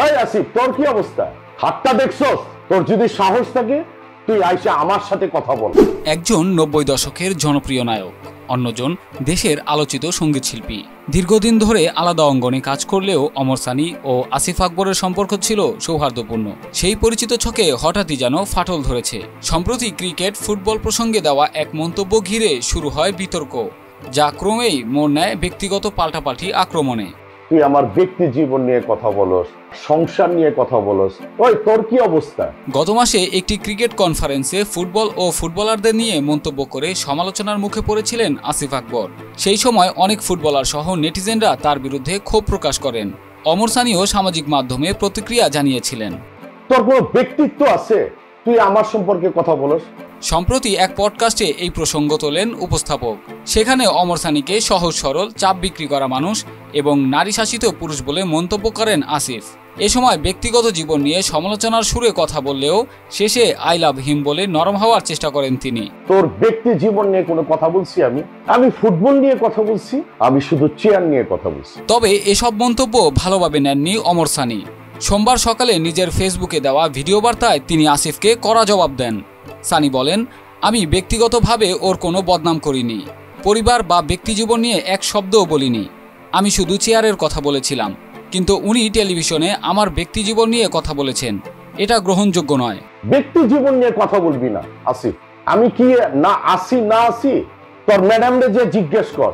এই আসিফ, তোর কি অবস্থা? হাতটা দেখছস? তোর যদি সাহস থাকে তুই আইসা আমার সাথে কথা বল। একজন ৯০ দশকের জনপ্রিয় নায়ক, অন্যজন দেশের আলোচিত সঙ্গীত শিল্পী। দীর্ঘদিন ধরে আলাদা অঙ্গনে কাজ করলেও অমর সানি ও আসিফ আকবরের সম্পর্ক ছিল সৌহার্দ্যপূর্ণ। সেই পরিচিত ছকে হঠাৎই যেন ফাটল ধরেছে। সম্প্রতি ক্রিকেট ফুটবল প্রসঙ্গে দেওয়া এক মন্তব্য ঘিরে শুরু হয় বিতর্ক, যা ক্রমেই মোড় নেয় ব্যক্তিগত পাল্টাপাল্টি আক্রমণে। তুই আমার ব্যক্তি জীবন নিয়ে কথা বলস, সংসার নিয়ে কথা বলস, ওই তোর কি অবস্থা? গত মাসে একটি ক্রিকেট কনফারেন্সে ফুটবল ও ফুটবলারদের নিয়ে মন্তব্য করে সমালোচনার মুখে পড়েছিলেন আসিফ আকবর। সেই সময় অনেক ফুটবলার সহ নেটিজেনরা তার বিরুদ্ধে ক্ষোভ প্রকাশ করেন। অমর সানিও সামাজিক মাধ্যমে প্রতিক্রিয়া জানিয়েছিলেন। তোর কোনো ব্যক্তিত্ব আছে? তুই আমার সম্পর্কে কথা বলস? সম্প্রতি এক পডকাস্টে এই প্রসঙ্গ তোলেন উপস্থাপক। সেখানে অমর সানিকে সহজ সরল, চাপ বিক্রি করা মানুষ এবং নারী শাসিত পুরুষ বলে মন্তব্য করেন আসিফ। এ সময় ব্যক্তিগত জীবন নিয়ে সমালোচনার সুরে কথা বললেও শেষে আই লাভ হিম বলে নরম হওয়ার চেষ্টা করেন তিনি। তোর ব্যক্তি জীবন নিয়ে কোনো কথা বলছি? আমি ফুটবল নিয়ে কথা বলছি, আমি শুধু চেয়ার নিয়ে কথা বলছি। তবে এসব মন্তব্য ভালোভাবে নেননি অমর সানি। সোমবার সকালে নিজের ফেসবুকে দেওয়া ভিডিও বার্তায় তিনি আসিফকে কড়া জবাব দেন। সানি বলেন, আমি ব্যক্তিগতভাবে ওর কোনো বদনাম করিনি, পরিবার বা ব্যক্তিজীবন নিয়ে এক শব্দও বলিনি। আমি শুধু চেয়ারের কথা বলেছিলাম, কিন্তু উনি টেলিভিশনে আমার ব্যক্তিজীবন নিয়ে কথা বলেছেন, এটা গ্রহণযোগ্য নয়। ব্যক্তি জীবন নিয়ে কথা বলবি না আসিফ। আমি কি না আসি তোর ম্যাডামরে যে জিজ্ঞেস কর।